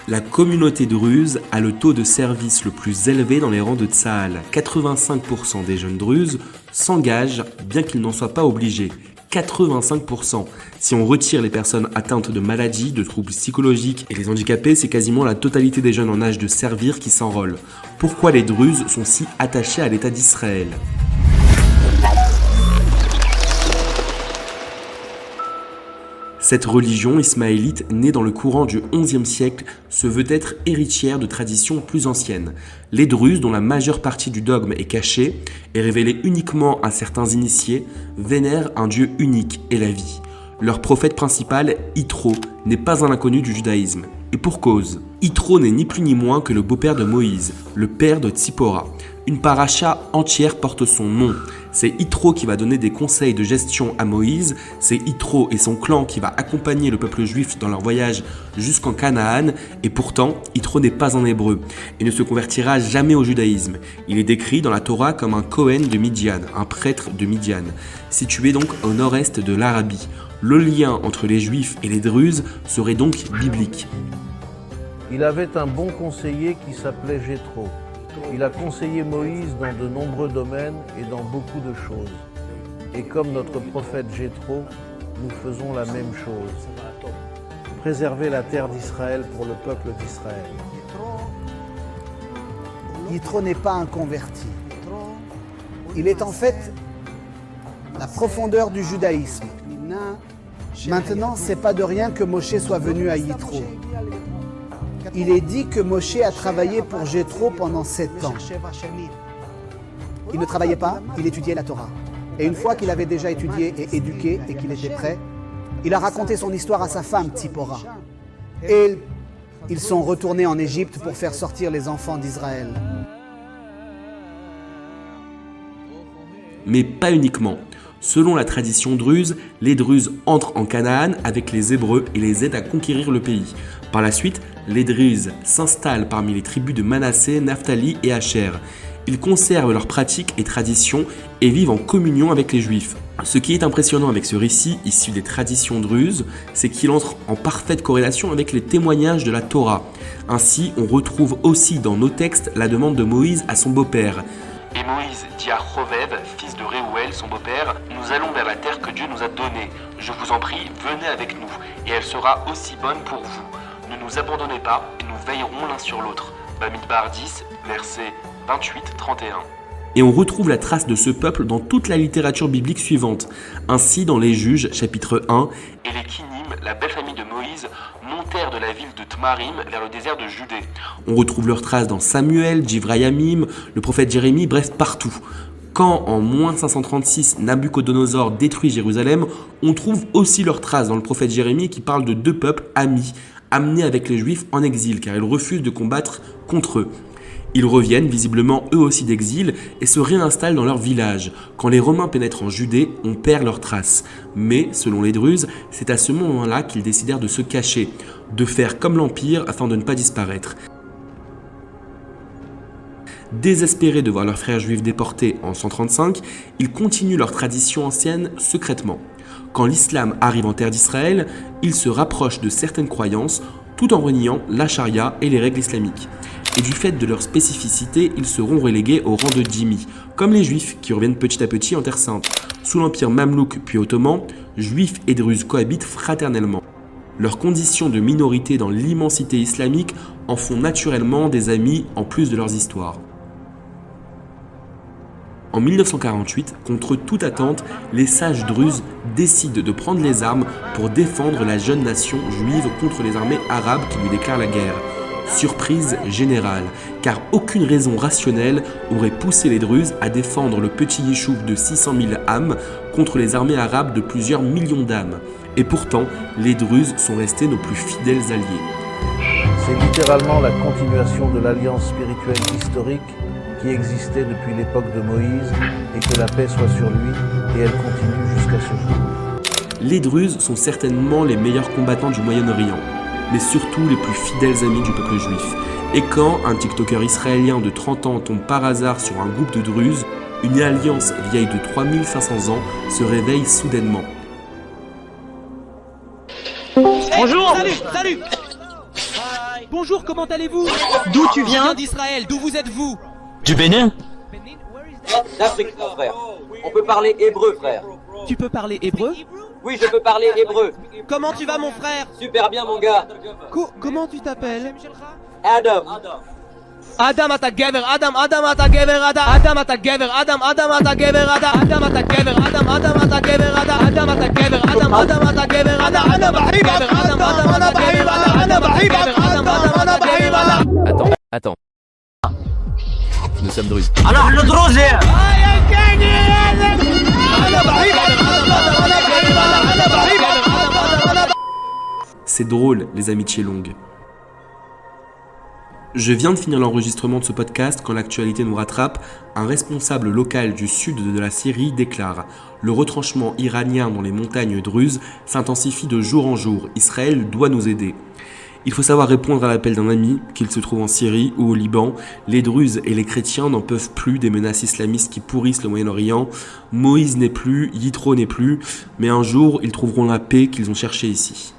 La communauté druze a le taux de service le plus élevé dans les rangs de Tsahal. 85% des jeunes druzes s'engagent bien qu'ils n'en soient pas obligés. 85%. Si on retire les personnes atteintes de maladies, de troubles psychologiques et les handicapés, c'est quasiment la totalité des jeunes en âge de servir qui s'enrôlent. Pourquoi les druzes sont si attachés à l'État d'Israël ? Cette religion ismaélite, née dans le courant du XIe siècle, se veut être héritière de traditions plus anciennes. Les Druzes, dont la majeure partie du dogme est cachée et révélée uniquement à certains initiés, vénèrent un Dieu unique et la vie. Leur prophète principal, Yitro, n'est pas un inconnu du judaïsme. Et pour cause, Yitro n'est ni plus ni moins que le beau-père de Moïse, le père de Tzipora. Une paracha entière porte son nom. C'est Yitro qui va donner des conseils de gestion à Moïse, c'est Yitro et son clan qui va accompagner le peuple juif dans leur voyage jusqu'en Canaan, et pourtant, Yitro n'est pas un hébreu et ne se convertira jamais au judaïsme. Il est décrit dans la Torah comme un Cohen de Midian, un prêtre de Midian, situé donc au nord-est de l'Arabie. Le lien entre les juifs et les druzes serait donc biblique. Il avait un bon conseiller qui s'appelait Jéthro. Il a conseillé Moïse dans de nombreux domaines et dans beaucoup de choses. Et comme notre prophète Jéthro, nous faisons la même chose. Préserver la terre d'Israël pour le peuple d'Israël. Yitro n'est pas un converti. Il est en fait la profondeur du judaïsme. Maintenant, c'est pas de rien que Moshe soit venu à Yitro. Il est dit que Moshe a travaillé pour Jéthro pendant 7 ans. Il ne travaillait pas, il étudiait la Torah. Et une fois qu'il avait déjà étudié et éduqué et qu'il était prêt, il a raconté son histoire à sa femme, Tzipora. Et ils sont retournés en Égypte pour faire sortir les enfants d'Israël. Mais pas uniquement. Selon la tradition druze, les Druzes entrent en Canaan avec les Hébreux et les aident à conquérir le pays. Par la suite, les Druzes s'installent parmi les tribus de Manassé, Naphtali et Asher. Ils conservent leurs pratiques et traditions et vivent en communion avec les Juifs. Ce qui est impressionnant avec ce récit issu des traditions druzes, c'est qu'il entre en parfaite corrélation avec les témoignages de la Torah. Ainsi, on retrouve aussi dans nos textes la demande de Moïse à son beau-père. Et Moïse dit à Chovev, fils de Réouël, son beau-père, « Nous allons vers la terre que Dieu nous a donnée. Je vous en prie, venez avec nous, et elle sera aussi bonne pour vous. Ne nous abandonnez pas, et nous veillerons l'un sur l'autre. » Bamidbar 10, versets 28-31. Et on retrouve la trace de ce peuple dans toute la littérature biblique suivante. Ainsi, dans les Juges, chapitre 1, « Et les Kinim, la belle famille de Moïse, montèrent de la ville de Tmarim vers le désert de Judée. » On retrouve leurs traces dans Samuel, Divrayamim, le prophète Jérémie, bref, partout. Quand, en moins 536, Nabuchodonosor détruit Jérusalem, on trouve aussi leurs traces dans le prophète Jérémie qui parle de 2 peuples amis, amenés avec les Juifs en exil, car ils refusent de combattre contre eux. Ils reviennent, visiblement eux aussi d'exil, et se réinstallent dans leur village. Quand les Romains pénètrent en Judée, on perd leurs traces. Mais, selon les Druzes, c'est à ce moment-là qu'ils décidèrent de se cacher, de faire comme l'Empire afin de ne pas disparaître. Désespérés de voir leurs frères juifs déportés en 135, ils continuent leur tradition ancienne secrètement. Quand l'islam arrive en terre d'Israël, ils se rapprochent de certaines croyances, tout en reniant la charia et les règles islamiques. Et du fait de leur spécificité, ils seront relégués au rang de dhimmi, comme les juifs qui reviennent petit à petit en Terre Sainte. Sous l'empire mamelouk puis ottoman, juifs et druzes cohabitent fraternellement. Leurs conditions de minorité dans l'immensité islamique en font naturellement des amis en plus de leurs histoires. En 1948, contre toute attente, les sages druzes décident de prendre les armes pour défendre la jeune nation juive contre les armées arabes qui lui déclarent la guerre. Surprise générale, car aucune raison rationnelle aurait poussé les Druzes à défendre le petit Yishuv de 600 000 âmes contre les armées arabes de plusieurs millions d'âmes. Et pourtant, les Druzes sont restés nos plus fidèles alliés. C'est littéralement la continuation de l'alliance spirituelle historique qui existait depuis l'époque de Moïse, et que la paix soit sur lui, et elle continue jusqu'à ce jour. Les Druzes sont certainement les meilleurs combattants du Moyen-Orient, mais surtout les plus fidèles amis du peuple juif. Et quand un TikToker israélien de 30 ans tombe par hasard sur un groupe de Druzes, une alliance vieille de 3500 ans se réveille soudainement. Bonjour. Salut. Bonjour, comment allez-vous? D'où tu Je viens? viens d'Israël, d'où vous êtes-vous? Du Bénin? D'Afrique, frère. On peut parler hébreu, frère. Tu peux parler hébreu? Oui, je peux parler hébreu. Comment tu vas, mon frère? Super bien, mon gars. Comment tu t'appelles? Adam. Adam ata gever, Adam ata gever, Adam ata gever, Adam ata gever, Adam ata gever, Adam ata gever, Adam ata gever, Adam ata gever, أنا بحبك آدم أنا بحبك أنا بحبك آدم أنا بحبك. Attends. Nous sommes druzes. Alors le drôle أنا بحبك أنا بحبك. C'est drôle, les amitiés longues. Je viens de finir l'enregistrement de ce podcast quand l'actualité nous rattrape. Un responsable local du sud de la Syrie déclare « Le retranchement iranien dans les montagnes druzes s'intensifie de jour en jour. Israël doit nous aider. » Il faut savoir répondre à l'appel d'un ami, qu'il se trouve en Syrie ou au Liban. Les Druzes et les chrétiens n'en peuvent plus des menaces islamistes qui pourrissent le Moyen-Orient. Moïse n'est plus, Yitro n'est plus, mais un jour ils trouveront la paix qu'ils ont cherchée ici.